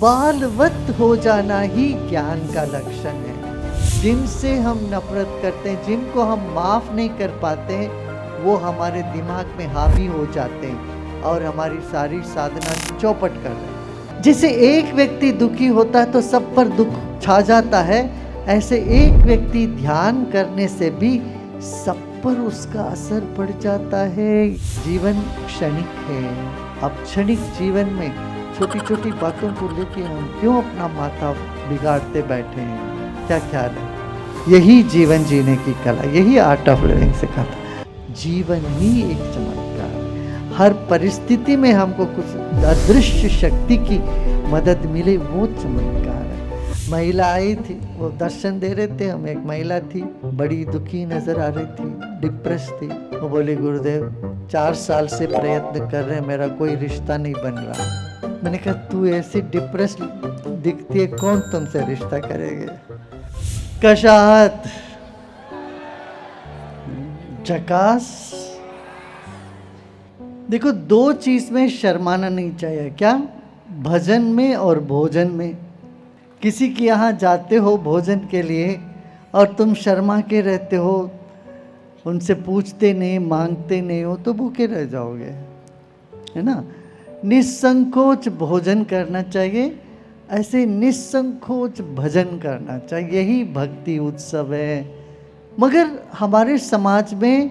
बालवत हो जाना ही ज्ञान का लक्षण है। जिनसे हम नफरत करते हैं, जिनको हम माफ नहीं कर पाते, वो हमारे दिमाग में हावी हो जाते हैं और हमारी सारी साधना चौपट कर देते हैं। जैसे एक व्यक्ति दुखी होता है तो सब पर दुख छा जाता है, ऐसे एक व्यक्ति ध्यान करने से भी सब पर उसका असर पड़ जाता है। जीवन क्षणिक है। अब क्षणिक जीवन में छोटी छोटी बातों को लेके हम क्यों अपना माथा बिगाड़ते बैठे हैं? क्या ख्याल है? यही जीवन जीने की कला, यही आर्ट ऑफ लिविंग सिखाता है। जीवन ही एक चमत्कार है। हर परिस्थिति में हमको कुछ अदृश्य शक्ति की मदद मिले, वो चमत्कार है। महिला आई थी, वो दर्शन दे रहे थे, हम एक महिला थी, बड़ी दुखी नजर आ रही थी, डिप्रेस थी। वो बोली, गुरुदेव 4 साल से प्रयत्न कर रहे हैं, मेरा कोई रिश्ता नहीं बन रहा। मैंने कहा, तू ऐसी डिप्रेस दिखती है, कौन तुमसे रिश्ता करेंगे? कशात झकास। देखो, 2 चीज में शर्माना नहीं चाहिए। क्या? भजन में और भोजन में। किसी के यहाँ जाते हो भोजन के लिए और तुम शर्मा के रहते हो, उनसे पूछते नहीं, मांगते नहीं हो, तो भूखे रह जाओगे, है ना? निसंकोच भोजन करना चाहिए, ऐसे निसंकोच भजन करना चाहिए। यही भक्ति उत्सव है। मगर हमारे समाज में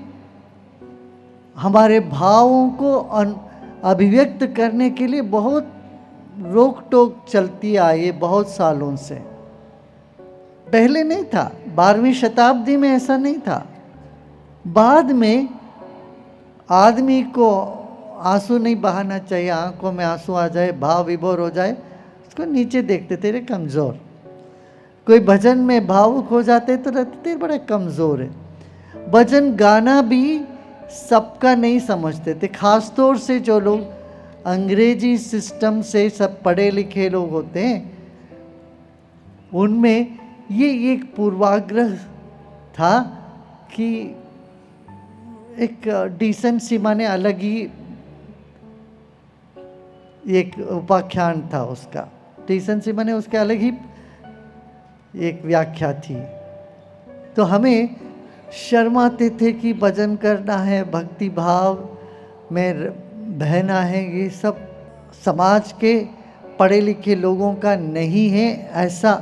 हमारे भावों को अभिव्यक्त करने के लिए बहुत रोक टोक चलती आई है, बहुत सालों से। पहले नहीं था, 12वीं शताब्दी में ऐसा नहीं था। बाद में आदमी को आंसू नहीं बहाना चाहिए, आंखों में आंसू आ जाए, भाव विभोर हो जाए, उसको नीचे देखते, तेरे कमज़ोर। कोई भजन में भावुक हो जाते तो रहते, तेरे बड़ा कमज़ोर है। भजन गाना भी सबका नहीं समझते थे, खासतौर से जो लोग अंग्रेजी सिस्टम से सब पढ़े लिखे लोग होते हैं, उनमें ये एक पूर्वाग्रह था कि एक डिसेंसी माने अलग ही एक उपाख्यान था उसका। डिसेंसी माने उसके अलग ही एक व्याख्या थी। तो हमें शर्माते थे कि भजन करना है, भक्ति भाव में बहना है, ये सब समाज के पढ़े लिखे लोगों का नहीं है, ऐसा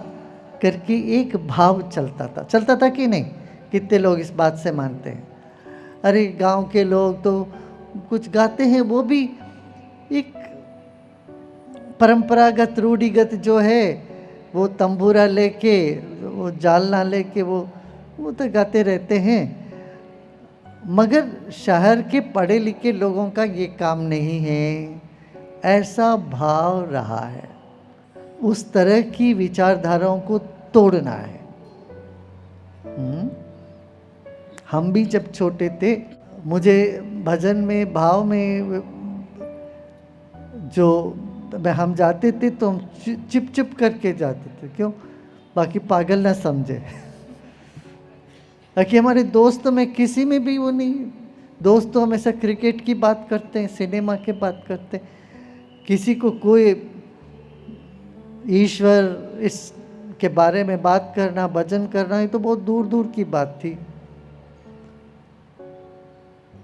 करके एक भाव चलता था कि नहीं? कितने लोग इस बात से मानते हैं? अरे गांव के लोग तो कुछ गाते हैं, वो भी एक परंपरागत रूढ़िगत जो है, वो तंबूरा लेके, वो जालना लेके वो तो गाते रहते हैं। मगर शहर के पढ़े लिखे लोगों का ये काम नहीं है, ऐसा भाव रहा है। उस तरह की विचारधाराओं को तोड़ना है। हम भी जब छोटे थे, मुझे भजन में, भाव में जो हम जाते थे तो हम चिप चिप करके जाते थे। क्यों? बाकी पागल ना समझे। कि हमारे दोस्तों में किसी में भी वो नहीं। दोस्त तो हमेशा क्रिकेट की बात करते हैं, सिनेमा की बात करते हैं, किसी को कोई ईश्वर इस के बारे में बात करना, भजन करना, ये तो बहुत दूर दूर की बात थी।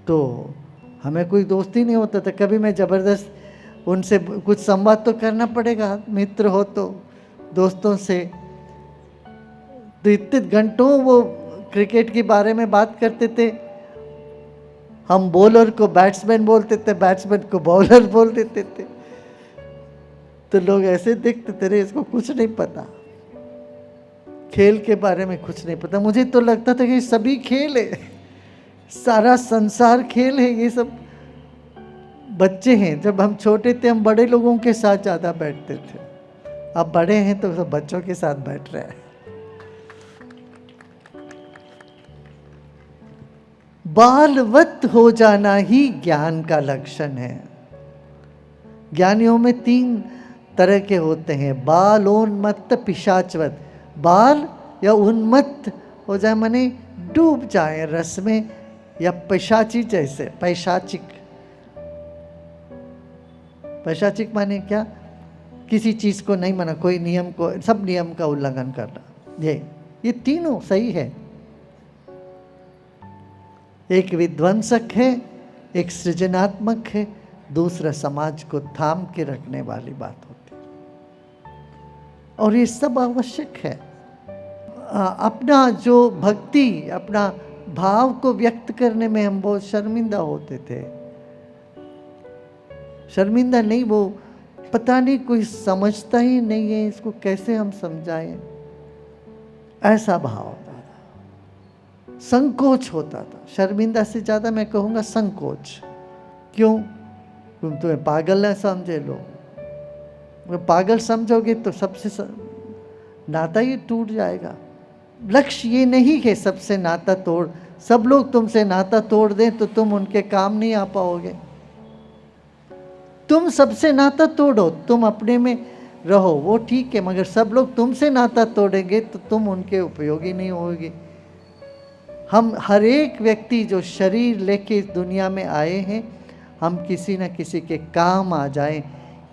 तो हमें कोई दोस्ती नहीं होता था। कभी मैं ज़बरदस्त उनसे कुछ संवाद तो करना पड़ेगा, मित्र हो तो, दोस्तों से। तो इतने घंटों वो क्रिकेट के बारे में बात करते थे। हम बॉलर को बैट्समैन बोलते थे, बैट्समैन को बॉलर बोल देते थे। तो लोग ऐसे देखते थे, रे इसको कुछ नहीं पता, खेल के बारे में कुछ नहीं पता। मुझे तो लगता था कि सभी खेल है, सारा संसार खेल है, ये सब बच्चे हैं। जब हम छोटे थे, हम बड़े लोगों के साथ ज़्यादा बैठते थे। अब बड़े हैं तो सब बच्चों के साथ बैठ रहे हैं। बालवत हो जाना ही ज्ञान का लक्षण है। ज्ञानियों में 3 तरह के होते हैं, बालोन्मत्त, पिशाचवत। बाल या उन्मत्त हो जाए माने डूब जाए रस में, या पैशाची जैसे, पैशाचिक। पैशाचिक माने क्या? किसी चीज़ को नहीं माना, कोई नियम को, सब नियम का उल्लंघन करना, ये तीनों सही है। एक विध्वंसक है, एक सृजनात्मक है, दूसरा समाज को थाम के रखने वाली बात होती है। और ये सब आवश्यक है। अपना जो भक्ति, अपना भाव को व्यक्त करने में हम बहुत शर्मिंदा होते थे। शर्मिंदा नहीं, वो पता नहीं कोई समझता ही नहीं है, इसको कैसे हम समझाएं, ऐसा भाव होता था, संकोच होता था। शर्मिंदा से ज़्यादा मैं कहूँगा संकोच। क्यों? तुम तुम्हें पागल न समझे लोग, पागल समझोगे तो सबसे नाता ही टूट जाएगा। लक्ष्य ये नहीं है सबसे नाता तोड़, सब लोग तुमसे नाता तोड़ दें तो तुम उनके काम नहीं आ पाओगे। तुम सबसे नाता तोड़ो, तुम अपने में रहो, वो ठीक है, मगर सब लोग तुमसे नाता तोड़ेंगे तो तुम उनके उपयोगी नहीं होगे। हम हर एक व्यक्ति जो शरीर लेके इस दुनिया में आए हैं, हम किसी न किसी के काम आ जाएं,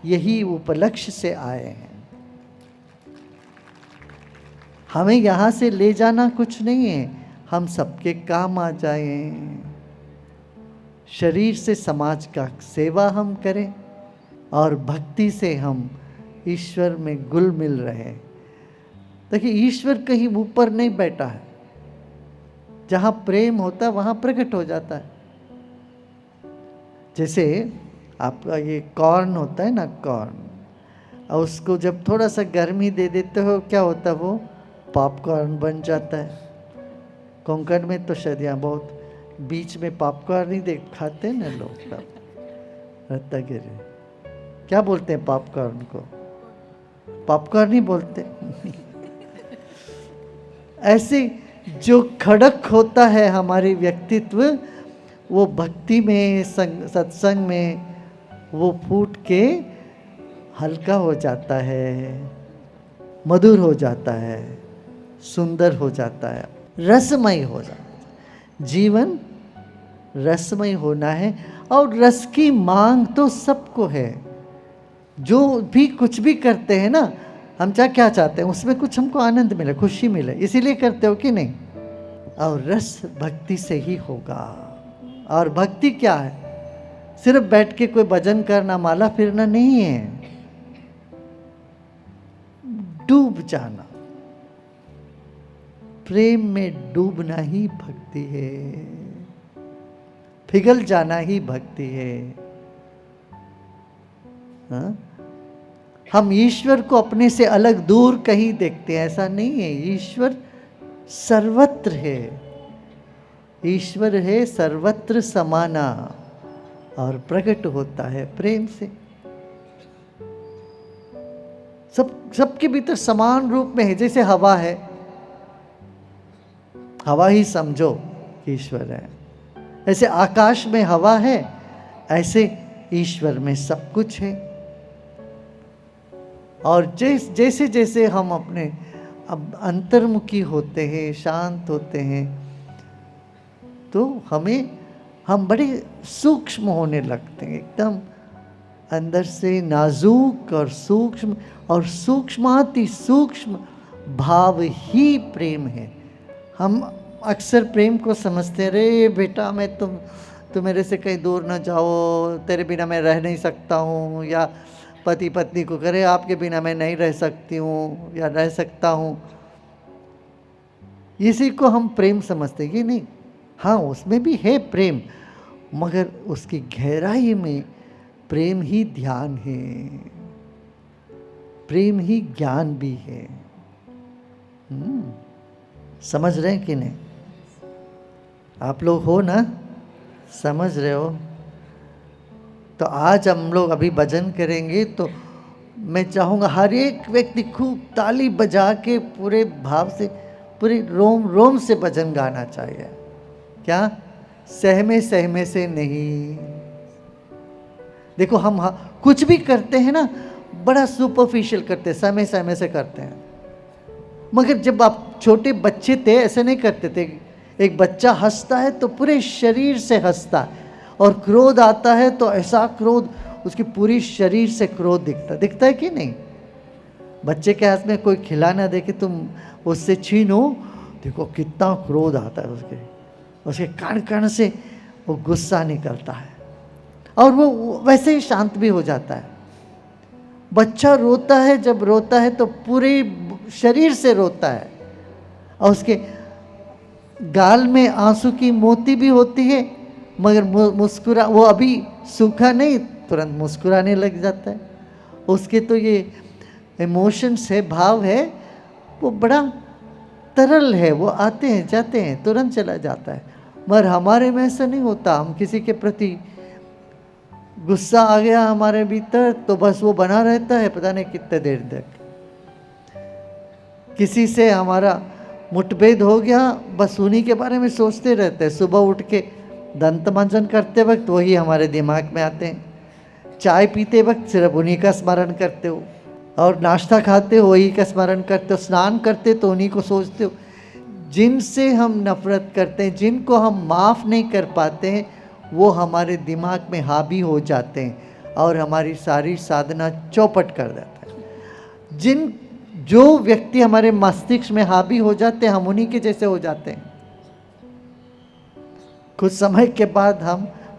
यही उपलक्ष्य से आए हैं। हमें यहाँ से ले जाना कुछ नहीं है, हम सबके काम आ जाएं। शरीर से समाज का सेवा हम करें और भक्ति से हम ईश्वर में घुल मिल रहे। देखिए, ईश्वर कहीं ऊपर नहीं बैठा है, जहाँ प्रेम होता है वहाँ प्रकट हो जाता है। जैसे आपका ये कॉर्न होता है ना, कॉर्न, और उसको जब थोड़ा सा गर्मी दे देते हो, क्या होता है, वो पॉपकॉर्न बन जाता है। कोंकण में तो शायद यहाँ बहुत बीच में पॉपकॉर्न ही देख खाते हैं ना लोग, रत्नागिरी क्या बोलते हैं पॉपकॉर्न को? पॉपकॉर्न ही बोलते ऐसे जो खड़क होता है हमारे व्यक्तित्व, वो भक्ति में, सत्संग में वो फूट के हल्का हो जाता है, मधुर हो जाता है, सुंदर हो जाता है, रसमय हो जाता है। जीवन रसमय होना है, और रस की मांग तो सबको है। जो भी कुछ भी करते हैं ना, हम क्या चाहते हैं, उसमें कुछ हमको आनंद मिले, खुशी मिले, इसीलिए करते हो कि नहीं? और रस भक्ति से ही होगा। और भक्ति क्या है? सिर्फ बैठ के कोई भजन करना, माला फिरना नहीं है, डूब जाना, प्रेम में डूबना ही भक्ति है, पिघल जाना ही भक्ति है। हाँ? हम ईश्वर को अपने से अलग दूर कहीं देखते हैं, ऐसा नहीं है। ईश्वर सर्वत्र है, ईश्वर है सर्वत्र समाना, और प्रकट होता है प्रेम से। सबके भीतर समान रूप में है। जैसे हवा है, हवा ही समझो ईश्वर है। ऐसे आकाश में हवा है, ऐसे ईश्वर में सब कुछ है। और जैसे जैसे हम अपने अब अंतर्मुखी होते हैं, शांत होते हैं, तो हम बड़े सूक्ष्म होने लगते हैं, एकदम अंदर से नाजुक और सूक्ष्म, और सूक्ष्माति सूक्ष्म भाव ही प्रेम है। हम अक्सर प्रेम को समझते हैं, रे बेटा मैं तुम मेरे से कहीं दूर ना जाओ, तेरे बिना मैं रह नहीं सकता हूँ, या पति पत्नी को करे आपके बिना मैं नहीं रह सकती हूँ या रह सकता हूँ, इसी को हम प्रेम समझते हैं। ये नहीं, हाँ उसमें भी है प्रेम, मगर उसकी गहराई में प्रेम ही ध्यान है, प्रेम ही ज्ञान भी है। समझ रहे हैं कि नहीं? आप लोग हो ना, समझ रहे हो? तो आज हम लोग अभी भजन करेंगे, तो मैं चाहूँगा हर एक व्यक्ति खूब ताली बजा के पूरे भाव से, पूरे रोम रोम से भजन गाना चाहिए। क्या? सहमे सहमे से नहीं। देखो हम कुछ भी करते हैं ना, बड़ा सुपरफिशियल करते हैं, सहमे सहमे से करते हैं। मगर जब आप छोटे बच्चे थे ऐसे नहीं करते थे। एक बच्चा हंसता है तो पूरे शरीर से हंसता है, और क्रोध आता है तो ऐसा क्रोध, उसकी पूरी शरीर से क्रोध दिखता है कि नहीं? बच्चे के हाथ में कोई खिलाना दे के तुम उससे छीनो, देखो कितना क्रोध आता है उसके कण कण से वो गुस्सा निकलता है, और वो वैसे ही शांत भी हो जाता है। बच्चा रोता है, जब रोता है तो पूरे शरीर से रोता है, और उसके गाल में आंसू की मोती भी होती है, मगर मुस्कुरा, वो अभी सूखा नहीं, तुरंत मुस्कुराने लग जाता है। उसके तो ये इमोशंस है, भाव है, वो बड़ा तरल है, वो आते हैं जाते हैं, तुरंत चला जाता है। मगर हमारे में ऐसा नहीं होता। हम किसी के प्रति गुस्सा आ गया हमारे भीतर तो बस वो बना रहता है पता नहीं कितने देर तक। किसी से हमारा मुठभेद हो गया, बस उन्हीं के बारे में सोचते रहते हैं। सुबह उठ के दंत मंजन करते वक्त वही हमारे दिमाग में आते हैं, चाय पीते वक्त सिर्फ उन्हीं का स्मरण करते हो, और नाश्ता खाते हो वही का स्मरण करते हो, स्नान करते तो उन्हीं को सोचते हो। जिनसे हम नफरत करते हैं, जिनको हम माफ़ नहीं कर पाते हैं, वो हमारे दिमाग में हावी हो जाते हैं और हमारी सारी साधना चौपट कर देता है। जो व्यक्ति हमारे मस्तिष्क में हावी हो जाते हैं, हम उन्हीं के जैसे हो जाते हैं। कुछ समय के बाद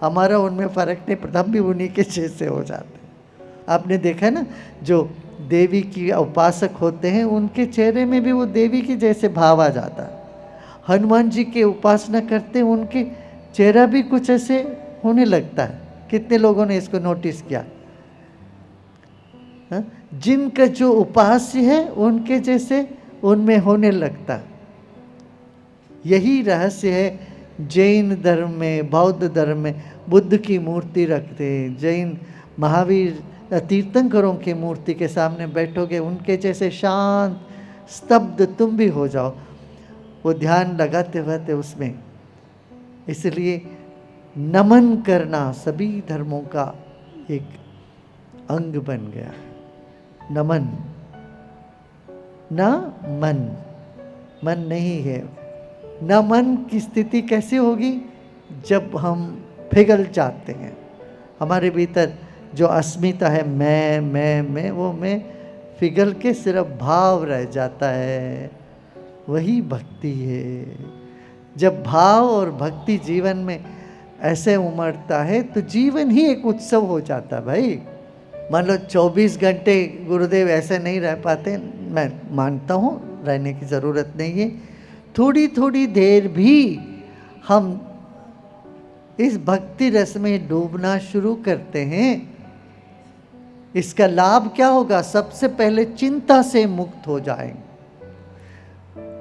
हमारा उनमें फर्क नहीं पड़ता, हम भी उन्हीं के जैसे हो जाते हैं। आपने देखा ना, जो देवी की उपासक होते हैं उनके चेहरे में भी वो देवी के जैसे भाव आ जाता है। हनुमान जी के उपासना करते हैं, उनके चेहरा भी कुछ ऐसे होने लगता है। कितने लोगों ने इसको नोटिस किया? हा? जिनका जो उपास्य है उनके जैसे उनमें होने लगता। यही रहस्य है जैन धर्म में, बौद्ध धर्म में। बुद्ध की मूर्ति रखते, जैन महावीर तीर्थंकरों की मूर्ति के सामने बैठोगे, उनके जैसे शांत स्तब्ध तुम भी हो जाओ, वो ध्यान लगाते रहते उसमें। इसलिए नमन करना सभी धर्मों का एक अंग बन गया। नमन, ना मन नहीं है। न मन की स्थिति कैसे होगी? जब हम पिघल जाते हैं, हमारे भीतर जो अस्मिता है, मैं, वो मैं पिघल के सिर्फ भाव रह जाता है, वही भक्ति है। जब भाव और भक्ति जीवन में ऐसे उमड़ता है तो जीवन ही एक उत्सव हो जाता है भाई। मान लो 24 घंटे गुरुदेव ऐसे नहीं रह पाते, मैं मानता हूँ रहने की ज़रूरत नहीं है। थोड़ी थोड़ी देर भी हम इस भक्ति रस में डूबना शुरू करते हैं, इसका लाभ क्या होगा? सबसे पहले चिंता से मुक्त हो जाएंगे,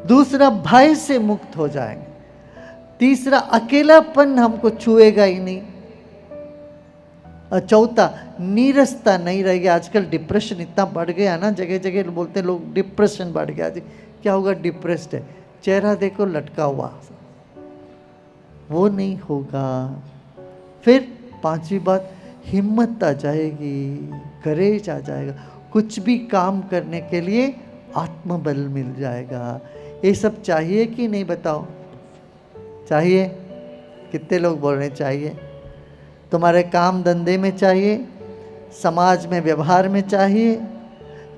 दूसरा भय से मुक्त हो जाएंगे, तीसरा अकेलापन हमको छुएगा ही नहीं, और चौथा नीरसता नहीं रहेगी। आजकल डिप्रेशन इतना बढ़ गया ना, जगह जगह बोलते हैं लोग डिप्रेशन बढ़ गया। जी क्या होगा? डिप्रेस्ड है, चेहरा देखो लटका हुआ, वो नहीं होगा। फिर पांचवी बात, हिम्मत आ जाएगी, करेज आ जाएगा, कुछ भी काम करने के लिए आत्मबल मिल जाएगा। ये सब चाहिए कि नहीं बताओ? चाहिए? कितने लोग बोल रहे हैं चाहिए? तुम्हारे काम धंधे में चाहिए, समाज में व्यवहार में चाहिए,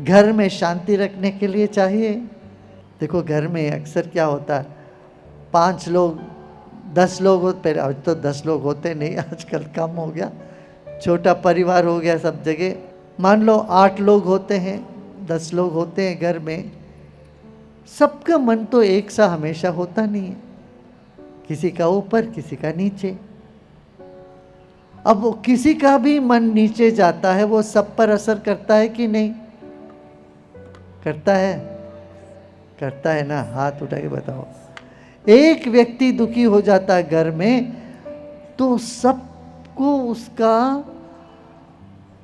घर में शांति रखने के लिए चाहिए। देखो घर में अक्सर क्या होता है, 5 लोग 10 लोग होते, पहले आज तो 10 लोग होते नहीं, आजकल कम हो गया, छोटा परिवार हो गया सब जगह। मान लो 8 लोग होते हैं, 10 लोग होते हैं घर में, सबका मन तो एक सा हमेशा होता नहीं है, किसी का ऊपर किसी का नीचे। अब वो किसी का भी मन नीचे जाता है, वो सब पर असर करता है कि नहीं करता है? करता है ना? हाथ उठा के बताओ। एक व्यक्ति दुखी हो जाता है घर में तो सबको उसका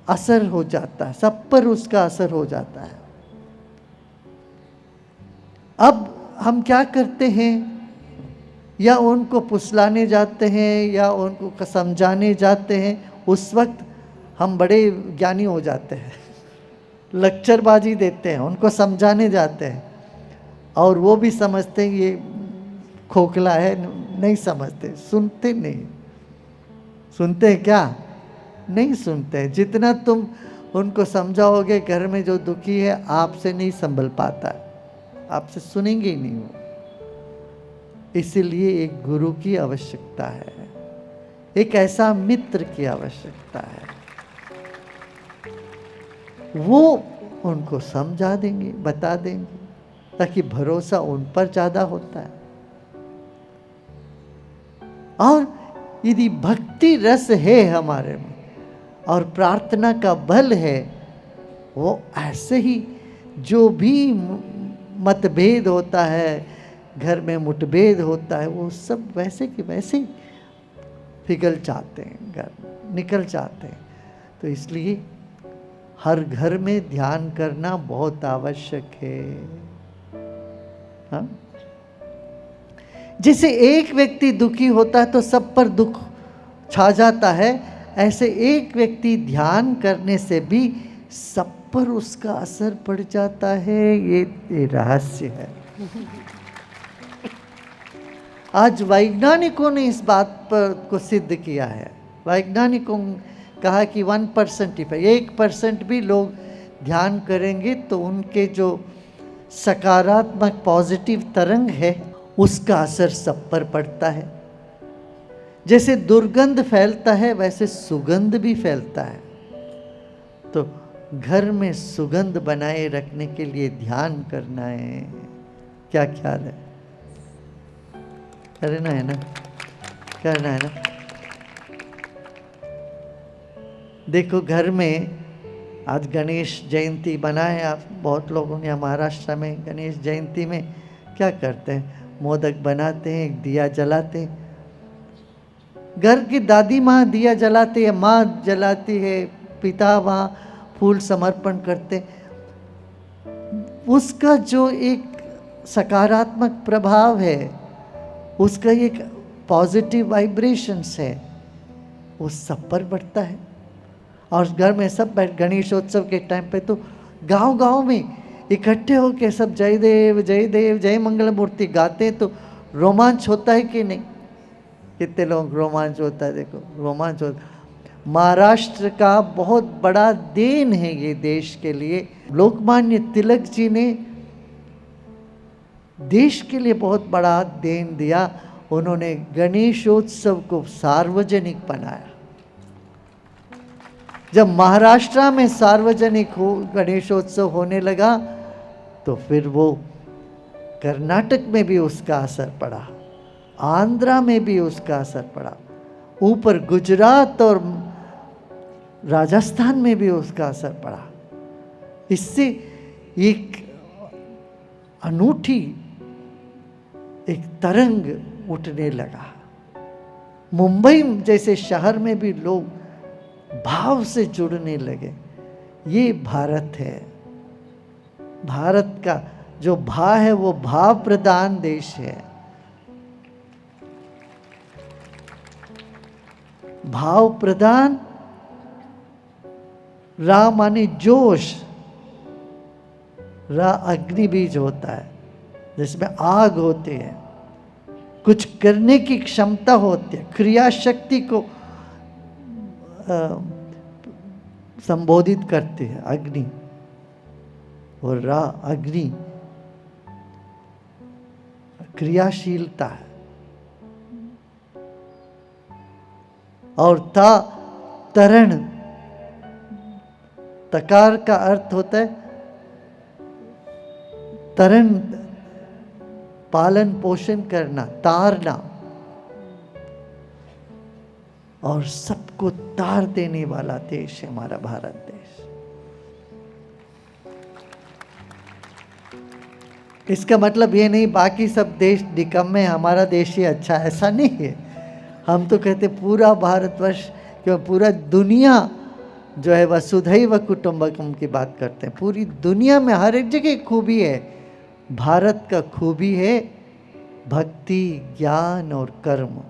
असर हो जाता है, सब पर उसका असर हो जाता है। अब हम क्या करते हैं? या उनको फुसलाने जाते हैं या उनको समझाने जाते हैं। उस वक्त हम बड़े ज्ञानी हो जाते हैं, लेक्चरबाजी देते हैं, उनको समझाने जाते हैं, और वो भी समझते हैं ये खोखला है, नहीं समझते, सुनते नहीं। सुनते हैं क्या? नहीं सुनते। जितना तुम उनको समझाओगे, घर में जो दुखी है आपसे नहीं संभल पाता है, आपसे सुनेंगे ही नहीं वो। इसीलिए एक गुरु की आवश्यकता है, एक ऐसा मित्र की आवश्यकता है, वो उनको समझा देंगे, बता देंगे, ताकि भरोसा उन पर ज्यादा होता है। और यदि भक्ति रस है हमारे में और प्रार्थना का बल है, वो ऐसे ही जो भी मतभेद होता है, घर में मुठभेद होता है, वो सब वैसे के वैसे ही पिघल जाते हैं, घर निकल जाते हैं। तो इसलिए हर घर में ध्यान करना बहुत आवश्यक है। हाँ? जैसे एक व्यक्ति दुखी होता है तो सब पर दुख छा जाता है, ऐसे एक व्यक्ति ध्यान करने से भी सब पर उसका असर पड़ जाता है। ये रहस्य है। आज वैज्ञानिकों ने इस बात पर को सिद्ध किया है। वैज्ञानिकों कहा कि 1% 1% भी लोग ध्यान करेंगे तो उनके जो सकारात्मक पॉजिटिव तरंग है उसका असर सब पर पड़ता है। जैसे दुर्गंध फैलता है वैसे सुगंध भी फैलता है। तो घर में सुगंध बनाए रखने के लिए ध्यान करना है। क्या ख्याल है? करना है ना, करना है ना। देखो घर में आज गणेश जयंती बना है, आप बहुत लोगों ने महाराष्ट्र में गणेश जयंती में क्या करते हैं, मोदक बनाते हैं, एक दिया जलाते हैं। घर की दादी माँ दिया जलाती है, माँ जलाती है, पिता वहाँ फूल समर्पण करते। उसका जो एक सकारात्मक प्रभाव है, उसका एक पॉजिटिव वाइब्रेशंस है, वो सब पर बढ़ता है। और घर में सब गणेशोत्सव के टाइम पे तो गांव-गांव में इकट्ठे होकर सब जय देव जय देव जय मंगल मूर्ति गाते, तो रोमांच होता है कि नहीं? कितने लोग रोमांच होता है, देखो रोमांच होता है। महाराष्ट्र का बहुत बड़ा देन है ये देश के लिए। लोकमान्य तिलक जी ने देश के लिए बहुत बड़ा देन दिया। उन्होंने गणेशोत्सव को सार्वजनिक बनाया। जब महाराष्ट्र में सार्वजनिक गणेशोत्सव होने लगा तो फिर वो कर्नाटक में भी उसका असर पड़ा, आंध्रा में भी उसका असर पड़ा, ऊपर गुजरात और राजस्थान में भी उसका असर पड़ा। इससे एक अनूठी एक तरंग उठने लगा। मुंबई जैसे शहर में भी लोग भाव से जुड़ने लगे। ये भारत है। भारत का जो भाव है वो भाव प्रधान देश है। भाव प्रधान, रा माने जोश, रा अग्नि बीज होता है जिसमें आग होती है, कुछ करने की क्षमता होती है, क्रिया शक्ति को संबोधित करती है अग्नि। और रा अग्नि क्रियाशीलता है। और ता तरण, तकार का अर्थ होता है तरण, पालन पोषण करना, तारना, और सबको तार देने वाला देश है हमारा भारत देश। इसका मतलब ये नहीं बाकी सब देश निकम्मे, हमारा देश ही अच्छा, ऐसा नहीं है। हम तो कहते पूरा भारतवर्ष, क्यों पूरा दुनिया जो है वसुधैव कुटुंबकम की बात करते हैं। पूरी दुनिया में हर एक जगह खूबी है। भारत का खूबी है भक्ति, ज्ञान और कर्म।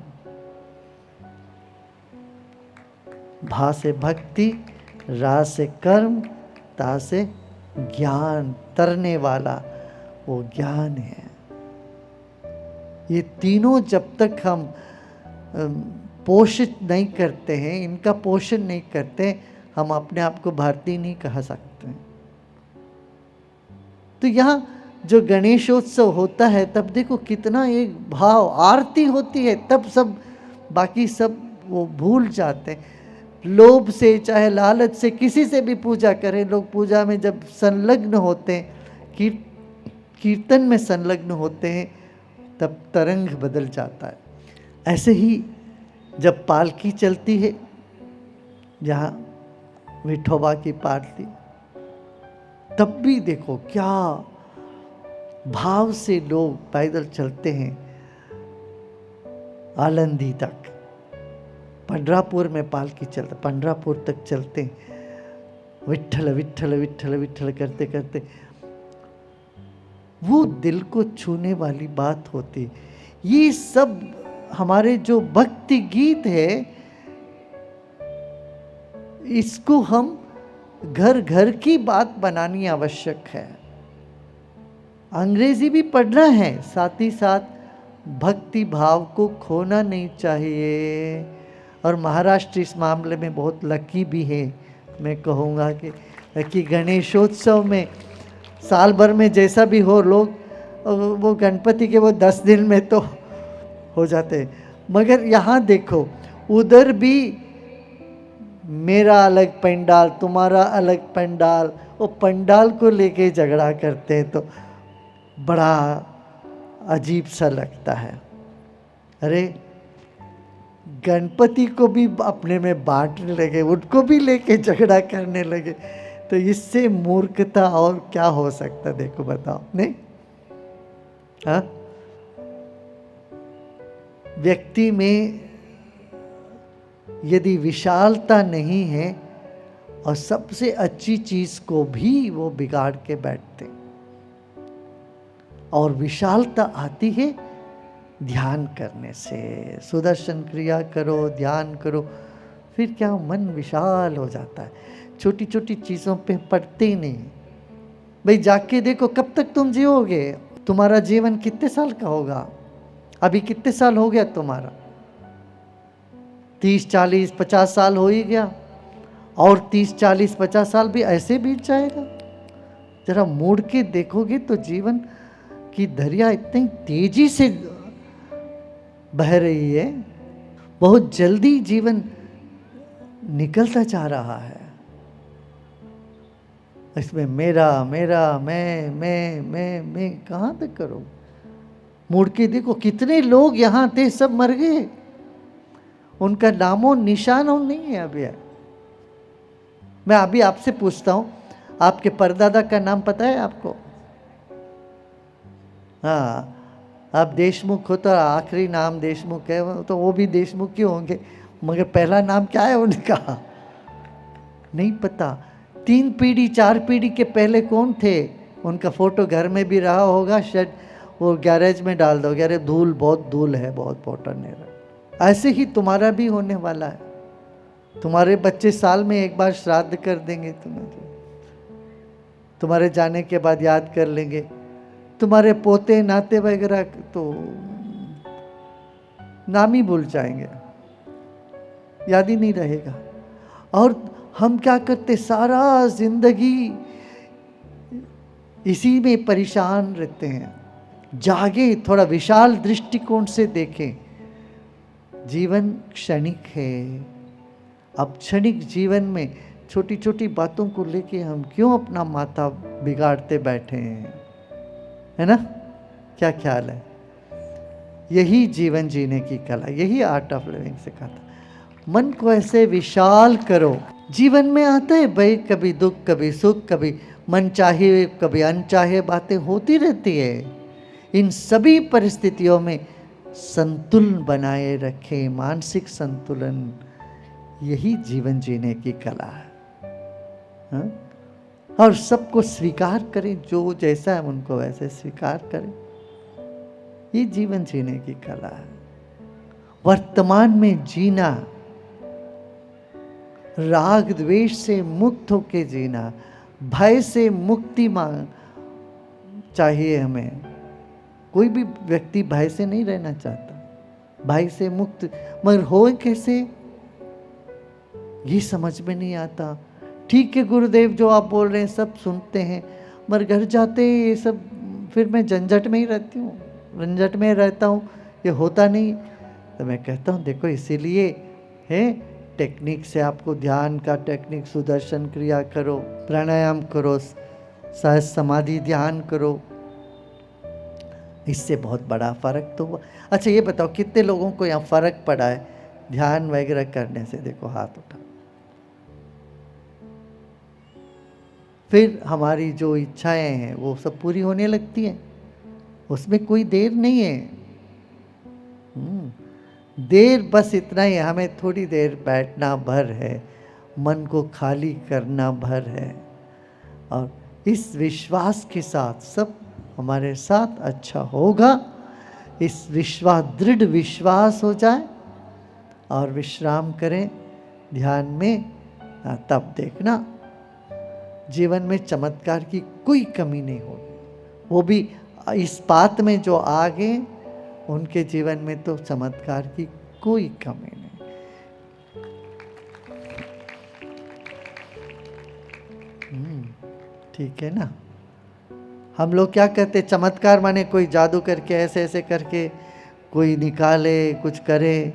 भा से भक्ति, रा से कर्म, ता से ज्ञान, तरने वाला वो ज्ञान है। ये तीनों जब तक हम पोषित नहीं करते हैं, इनका पोषण नहीं करते, हम अपने आप को भारतीय नहीं कह सकते। तो यहाँ जो गणेशोत्सव होता है तब देखो कितना एक भाव, आरती होती है तब सब बाकी सब वो भूल जाते हैं। लोभ से चाहे लालच से किसी से भी पूजा करें, लोग पूजा में जब संलग्न होते हैं, कीर्तन में संलग्न होते हैं, तब तरंग बदल जाता है। ऐसे ही जब पालकी चलती है, जहाँ विठोबा की पालकी, तब भी देखो क्या भाव से लोग पैदल चलते हैं आलंदी तक। पंडरापुर में पालकी चलते, पंडरापुर तक चलते हैं, विठ्ठल विठ्ठल विठ्ठल विठ्ठल करते करते। वो दिल को छूने वाली बात होती। ये सब हमारे जो भक्ति गीत है, इसको हम घर घर की बात बनानी आवश्यक है। अंग्रेजी भी पढ़ना है, साथ ही साथ भक्ति भाव को खोना नहीं चाहिए। और महाराष्ट्र इस मामले में बहुत लकी भी है। मैं कहूँगा कि गणेशोत्सव में साल भर में जैसा भी हो, लोग वो गणपति के वो 10 दिन में तो हो जाते हैं, मगर यहाँ देखो उधर भी मेरा अलग पंडाल, तुम्हारा अलग पंडाल, वो पंडाल को लेके झगड़ा करते हैं तो बड़ा अजीब सा लगता है। अरे गणपति को भी अपने में बांटने लगे, उनको भी लेके झगड़ा करने लगे, तो इससे मूर्खता और क्या हो सकता, देखो बताओ। नहीं, हाँ, व्यक्ति में यदि विशालता नहीं है और सबसे अच्छी चीज को भी वो बिगाड़ के बैठते, और विशालता आती है ध्यान करने से। सुदर्शन क्रिया करो, ध्यान करो, फिर क्या मन विशाल हो जाता है। छोटी छोटी चीज़ों पे पड़ते ही नहीं। भाई जाके देखो कब तक तुम जियोगे, तुम्हारा जीवन कितने साल का होगा, अभी कितने साल हो गया तुम्हारा, 30 40 50 साल हो ही गया, और 30 40 50 साल भी ऐसे बीत जाएगा। जरा मुड़ के देखोगे तो जीवन की दरिया इतनी तेजी से बह रही है, बहुत जल्दी जीवन निकलता जा रहा है। इसमें मेरा मेरा मैं कहाँ तक करो। मुड़ के देखो कितने लोग यहाँ थे, सब मर गए, उनका नामो निशान नहीं है अभी। मैं अभी आपसे पूछता हूँ, आपके परदादा का नाम पता है आपको? हाँ, आप देशमुख हो तो आखिरी नाम देशमुख है, तो वो भी देशमुख ही होंगे, मगर पहला नाम क्या है उनका नहीं पता। 3 पीढ़ी 4 पीढ़ी के पहले कौन थे, उनका फोटो घर में भी रहा होगा, शायद वो गैरेज में डाल दो, अरे धूल, बहुत धूल है, बहुत फोटो नहीं रहा। ऐसे ही तुम्हारा भी होने वाला है। तुम्हारे बच्चे साल में एक बार श्राद्ध कर देंगे, तुम्हारे जाने के बाद याद कर लेंगे। तुम्हारे पोते नाते वगैरह तो नाम ही भूल जाएंगे, याद ही नहीं रहेगा। और हम क्या करते, सारा जिंदगी इसी में परेशान रहते हैं। जागे, थोड़ा विशाल दृष्टिकोण से देखें। जीवन क्षणिक है। अब क्षणिक जीवन में छोटी छोटी बातों को लेके हम क्यों अपना माथा बिगाड़ते बैठे हैं, है ना? क्या ख्याल है? यही जीवन जीने की कला, यही आर्ट ऑफ लिविंग सिखाता। मन को ऐसे विशाल करो। जीवन में आता है भाई, कभी दुख, कभी सुख, कभी मन चाहे, कभी अनचाहे बातें होती रहती है। इन सभी परिस्थितियों में संतुलन बनाए रखें, मानसिक संतुलन, यही जीवन जीने की कला है। हाँ? और सबको स्वीकार करें, जो जैसा है उनको वैसे स्वीकार करें, ये जीवन जीने की कला है। वर्तमान में जीना, राग द्वेष से मुक्त होके जीना, भय से मुक्ति मांग चाहिए हमें। कोई भी व्यक्ति भय से नहीं रहना चाहता, भाई से मुक्त, मगर हो कैसे ये समझ में नहीं आता। ठीक है गुरुदेव, जो आप बोल रहे हैं सब सुनते हैं, मगर घर जाते ये सब फिर मैं झंझट में ही रहती हूँ, झंझट में रहता हूँ, ये होता नहीं। तो मैं कहता हूँ देखो इसीलिए है टेक्निक से, आपको ध्यान का टेक्निक, सुदर्शन क्रिया करो, प्राणायाम करो, सहज समाधि ध्यान करो, इससे बहुत बड़ा फर्क तो हुआ। अच्छा ये बताओ कितने लोगों को यहाँ फर्क पड़ा है ध्यान वगैरह करने से? देखो हाथ उठा। फिर हमारी जो इच्छाएं हैं वो सब पूरी होने लगती हैं, उसमें कोई देर नहीं है। देर बस इतना ही, हमें थोड़ी देर बैठना भर है, मन को खाली करना भर है, और इस विश्वास के साथ सब हमारे साथ अच्छा होगा। इस विश्वास, दृढ़ विश्वास हो जाए और विश्राम करें ध्यान में, तब देखना जीवन में चमत्कार की कोई कमी नहीं होगी। वो भी इस बात में जो आगे, उनके जीवन में तो चमत्कार की कोई कमी नहीं। ठीक है ना। हम लोग क्या कहते, चमत्कार माने कोई जादू करके ऐसे ऐसे करके कोई निकाले कुछ करे,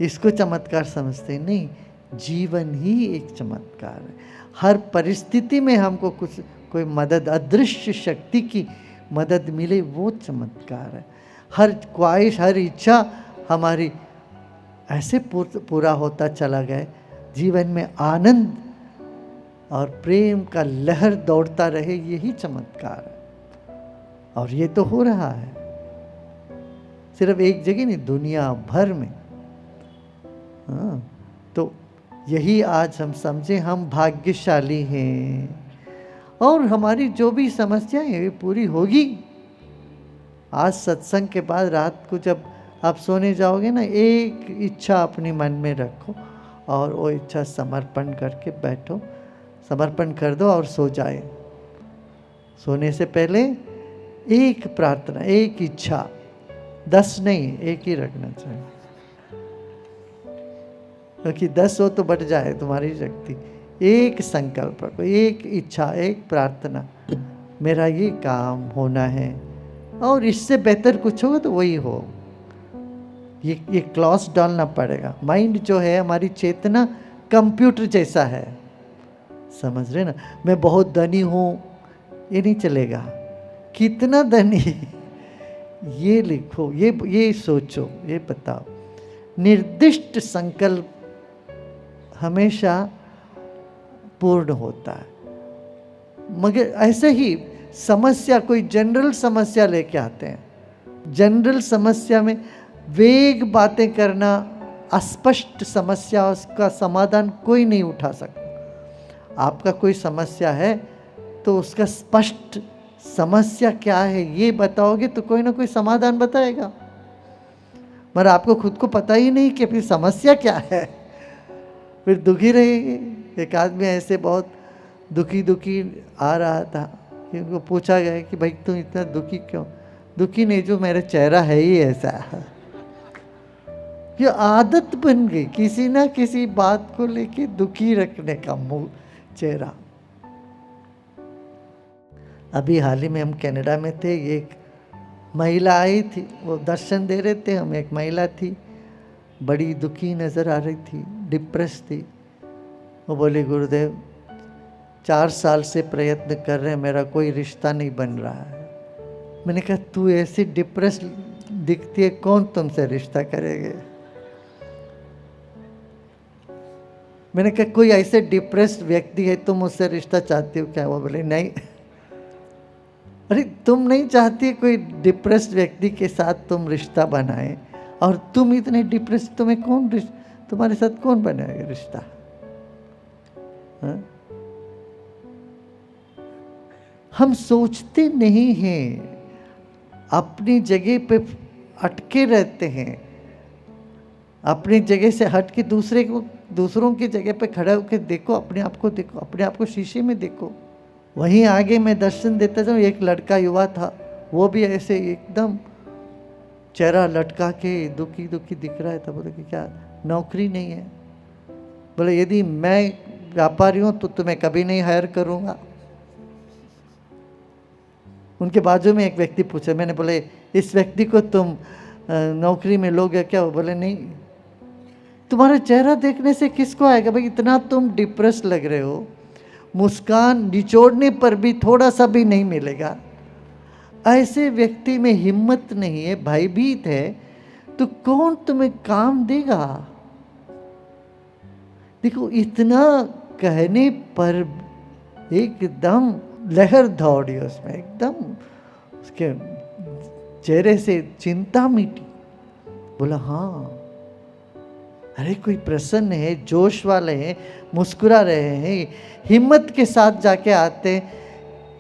इसको चमत्कार समझते नहीं। जीवन ही एक चमत्कार है। हर परिस्थिति में हमको कुछ कोई मदद, अदृश्य शक्ति की मदद मिले, वो चमत्कार है। हर ख्वाहिश, हर इच्छा हमारी ऐसे पूरा होता चला गया, जीवन में आनंद और प्रेम का लहर दौड़ता रहे, यही चमत्कार है। और ये तो हो रहा है, सिर्फ एक जगह नहीं, दुनिया भर में। हाँ, तो यही आज हम समझे, हम भाग्यशाली हैं और हमारी जो भी समस्याएं हैं पूरी होगी। आज सत्संग के बाद रात को जब आप सोने जाओगे ना, एक इच्छा अपने मन में रखो और वो इच्छा समर्पण करके बैठो, समर्पण कर दो और सो जाए। सोने से पहले एक प्रार्थना, एक इच्छा, 10 नहीं, एक ही रखना चाहिए, क्योंकि 10 हो तो बढ़ जाए तुम्हारी शक्ति। एक संकल्प रखो, एक इच्छा, एक प्रार्थना, मेरा ये काम होना है, और इससे बेहतर कुछ होगा तो वही हो। ये क्लॉज डालना पड़ेगा। माइंड जो है, हमारी चेतना कंप्यूटर जैसा है, समझ रहे ना। मैं बहुत धनी हूँ, ये नहीं चलेगा। कितना धनी ये लिखो, ये सोचो, ये बताओ। निर्दिष्ट संकल्प हमेशा पूर्ण होता है। मगर ऐसे ही समस्या, कोई जनरल समस्या लेके आते हैं, जनरल समस्या में वेग बातें करना, अस्पष्ट समस्या, उसका समाधान कोई नहीं उठा सकता। आपका कोई समस्या है तो उसका स्पष्ट समस्या क्या है ये बताओगे तो कोई ना कोई समाधान बताएगा, मगर आपको खुद को पता ही नहीं कि फिर समस्या क्या है, फिर दुखी रहेगी। एक आदमी ऐसे बहुत दुखी आ रहा था, कि उनको पूछा गया कि भाई तुम इतना दुखी क्यों? दुखी नहीं, जो मेरा चेहरा है ही ऐसा। ये आदत बन गई किसी ना किसी बात को लेके दुखी रखने का मुंह, चेहरा। अभी हाल ही में हम कनाडा में थे, एक महिला आई थी, वो दर्शन दे रहे थे हम। एक महिला थी, बड़ी दुखी नज़र आ रही थी, डिप्रेस थी। वो बोली गुरुदेव 4 साल से प्रयत्न कर रहे हैं, मेरा कोई रिश्ता नहीं बन रहा है। मैंने कहा तू ऐसी डिप्रेस दिखती है, कौन तुमसे रिश्ता करेंगे? मैंने कहा कोई ऐसे डिप्रेस्ड व्यक्ति है, तुम उससे रिश्ता चाहती हो क्या? वो बोले नहीं। अरे तुम नहीं चाहती कोई डिप्रेस्ड व्यक्ति के साथ तुम रिश्ता बनाए, और तुम इतने डिप्रेस्ड, तुम्हें कौन तुम्हारे साथ कौन बनाएगा रिश्ता? हाँ? हम सोचते नहीं हैं, अपनी जगह पे अटके रहते हैं, अपनी जगह से हट के दूसरों की जगह पे खड़ा होकर देखो, अपने आप को देखो, अपने आप को शीशे में देखो। वहीं आगे मैं दर्शन देता जाऊँ, एक लड़का युवा था, वो भी ऐसे एकदम चेहरा लटका के दुखी दुखी दिख रहा है। तब बोले कि क्या नौकरी नहीं है? बोले यदि मैं व्यापारी हूँ तो तुम्हें कभी नहीं हायर करूँगा। उनके बाजू में एक व्यक्ति पूछा, मैंने बोले इस व्यक्ति को तुम नौकरी में लोगे क्या? वो बोले नहीं। तुम्हारा चेहरा देखने से किसको आएगा भाई? इतना तुम डिप्रेस लग रहे हो, मुस्कान निचोड़ने पर भी थोड़ा सा भी नहीं मिलेगा। ऐसे व्यक्ति में हिम्मत नहीं है, भयभीत है, तो कौन तुम्हें काम देगा? देखो इतना कहने पर एकदम लहर दौड़ी उसमें, एकदम उसके चेहरे से चिंता मिटी। बोला हाँ, अरे कोई प्रसन्न है, जोश वाले हैं, मुस्कुरा रहे हैं, हिम्मत के साथ जाके आते।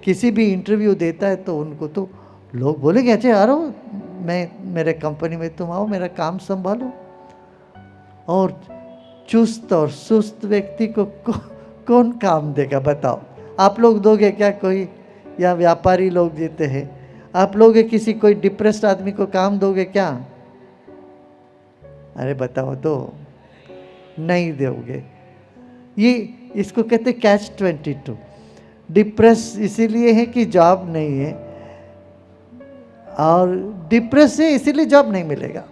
किसी भी इंटरव्यू देता है तो उनको तो लोग बोलेंगे अच्छा यारो मैं मेरे कंपनी में तुम आओ, मेरा काम संभालो। और चुस्त और सुस्त व्यक्ति को कौन काम देगा बताओ? आप लोग दोगे क्या कोई? या व्यापारी लोग देते हैं? आप लोग किसी कोई डिप्रेस्ड आदमी को काम दोगे क्या? अरे बताओ तो, नहीं दोगे। ये इसको कहते कैच 22। डिप्रेस इसीलिए है कि जॉब नहीं है, और डिप्रेस है इसीलिए जॉब नहीं मिलेगा।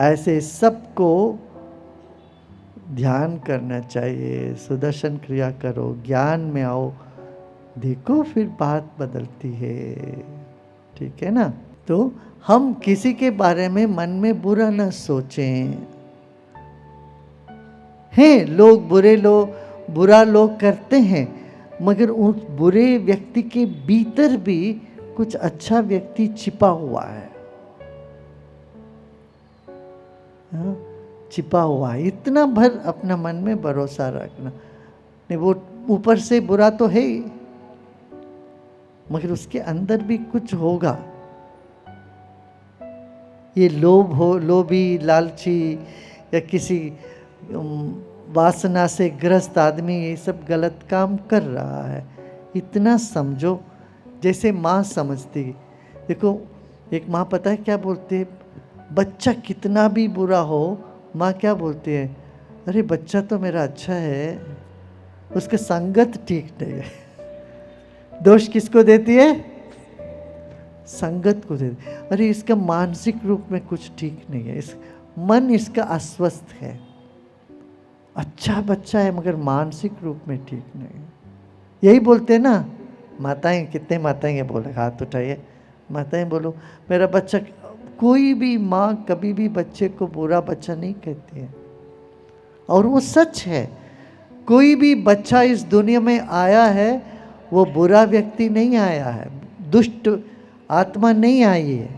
ऐसे सबको ध्यान करना चाहिए। सुदर्शन क्रिया करो, ज्ञान में आओ, देखो फिर बात बदलती है। ठीक है ना? तो हम किसी के बारे में मन में बुरा न सोचें। हैं लोग बुरा लोग करते हैं, मगर उस बुरे व्यक्ति के भीतर भी कुछ अच्छा व्यक्ति छिपा हुआ है। हाँ? छिपा हुआ है। इतना भर अपना मन में भरोसा रखना। नहीं, वो ऊपर से बुरा तो है ही, मगर उसके अंदर भी कुछ होगा। ये लोभी, लालची या किसी वासना से ग्रस्त आदमी ये सब गलत काम कर रहा है। इतना समझो जैसे माँ समझती। देखो एक माँ पता है क्या बोलती है? बच्चा कितना भी बुरा हो, माँ क्या बोलती है? अरे बच्चा तो मेरा अच्छा है, उसकी संगत ठीक नहीं है। दोष किसको देती है? संगत को देती है। अरे इसका मानसिक रूप में कुछ ठीक नहीं है, इस मन इसका अस्वस्थ है। अच्छा बच्चा है मगर मानसिक रूप में ठीक नहीं है। यही बोलते हैं ना माताएं। कितने माताएं ये बोले? हाथ उठाइए। माताएं बोलो मेरा बच्चा। कोई भी माँ कभी भी बच्चे को बुरा बच्चा नहीं कहती है, और वो सच है। कोई भी बच्चा इस दुनिया में आया है वो बुरा व्यक्ति नहीं आया है, दुष्ट आत्मा नहीं आई है।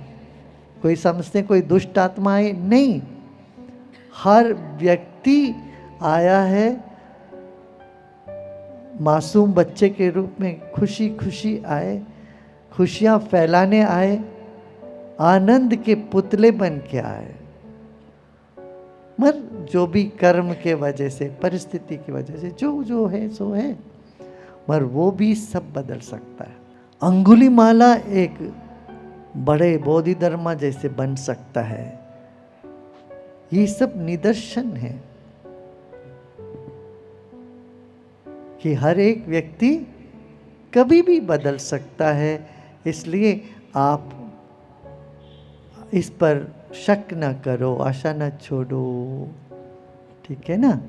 कोई समझते कोई दुष्ट आत्मा आई? नहीं, हर व्यक्ति आया है मासूम बच्चे के रूप में, खुशी खुशी आए, खुशियाँ फैलाने आए, आनंद के पुतले बन के आए। मगर जो भी कर्म के वजह से, परिस्थिति की वजह से जो है सो है, मगर वो भी सब बदल सकता है। अंगुलीमाला एक बड़े बोधिधर्मा जैसे बन सकता है। ये सब निदर्शन है कि हर एक व्यक्ति कभी भी बदल सकता है। इसलिए आप इस पर शक न करो, आशा न छोड़ो। ठीक है ना?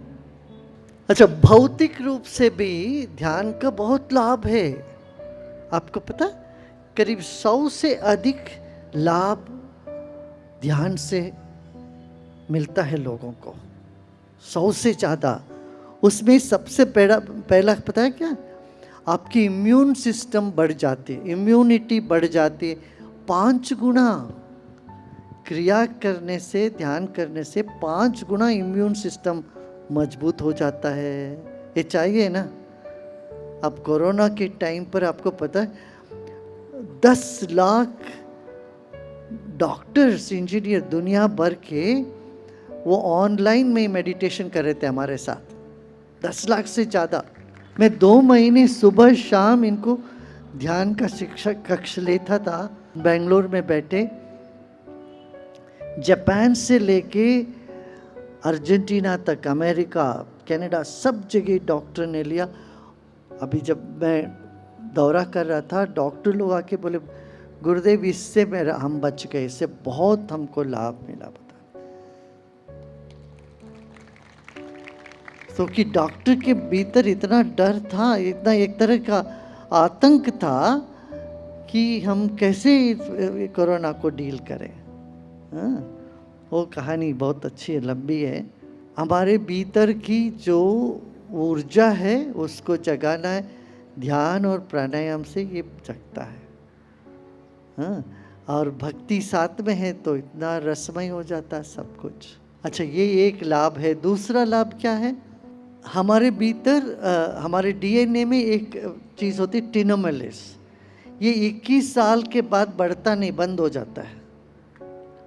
अच्छा, भौतिक रूप से भी ध्यान का बहुत लाभ है। आपको पता, करीब 100 से अधिक लाभ ध्यान से मिलता है लोगों को, 100 से ज़्यादा। उसमें सबसे पहला पता है क्या? आपकी इम्यून सिस्टम बढ़ जाती है, इम्यूनिटी बढ़ जाती है 5 गुना। क्रिया करने से, ध्यान करने से 5 गुना इम्यून सिस्टम मजबूत हो जाता है। ये चाहिए ना? अब कोरोना के टाइम पर आपको पता है 10 लाख डॉक्टर्स, इंजीनियर दुनिया भर के वो ऑनलाइन में मेडिटेशन कर रहे थे हमारे साथ। 10 लाख से ज़्यादा। मैं 2 महीने सुबह शाम इनको ध्यान का शिक्षक कक्ष लेता था बेंगलोर में बैठे। जापान से लेके अर्जेंटीना तक, अमेरिका, कनाडा, सब जगह डॉक्टर ने लिया। अभी जब मैं दौरा कर रहा था, डॉक्टर लोग आके बोले गुरुदेव इससे हम बच गए, इससे बहुत हमको लाभ मिला। बता तो कि डॉक्टर के भीतर इतना डर था, इतना एक तरह का आतंक था कि हम कैसे कोरोना को डील करें। हाँ, वो कहानी बहुत अच्छी है, लंबी है। हमारे भीतर की जो ऊर्जा है उसको जगाना है, ध्यान और प्राणायाम से ये जगता है। हाँ, और भक्ति साथ में है तो इतना रसमय हो जाता है सब कुछ। अच्छा, ये एक लाभ है। दूसरा लाभ क्या है? हमारे भीतर हमारे डीएनए में एक चीज़ होती है टेलोमेरेस। ये 21 साल के बाद बढ़ता नहीं, बंद हो जाता है।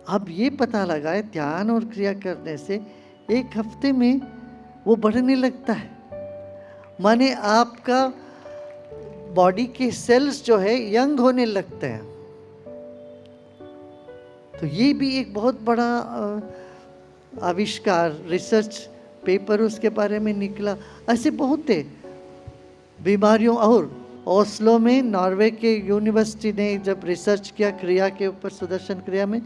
अब ये पता लगा है ध्यान और क्रिया करने से 1 हफ्ते में वो बढ़ने लगता है। माने आपका बॉडी के सेल्स जो है यंग होने लगते हैं। तो ये भी एक बहुत बड़ा आविष्कार, रिसर्च पेपर उसके बारे में निकला। ऐसे बहुत है बीमारियों। और ओस्लो में नॉर्वे के यूनिवर्सिटी ने जब रिसर्च किया क्रिया के ऊपर, सुदर्शन क्रिया में,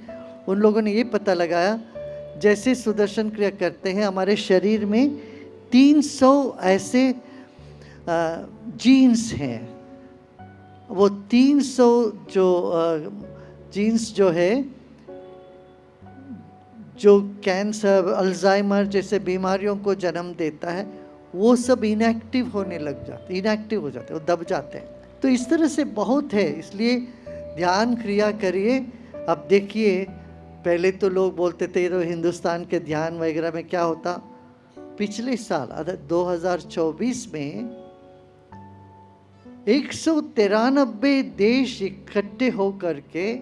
उन लोगों ने ये पता लगाया जैसे सुदर्शन क्रिया करते हैं हमारे शरीर में 300 ऐसे जीन्स हैं। वो 300 जो जीन्स जो है, जो कैंसर, अल्जाइमर जैसे बीमारियों को जन्म देता है, वो सब इनएक्टिव होने लग जाते, इनएक्टिव हो जाते हैं, वो दब जाते हैं। तो इस तरह से बहुत है, इसलिए ध्यान क्रिया करिए। अब देखिए, पहले तो लोग बोलते थे तो हिंदुस्तान के ध्यान वगैरह में क्या होता। पिछले साल 2024 में 193 देश इकट्ठे होकर के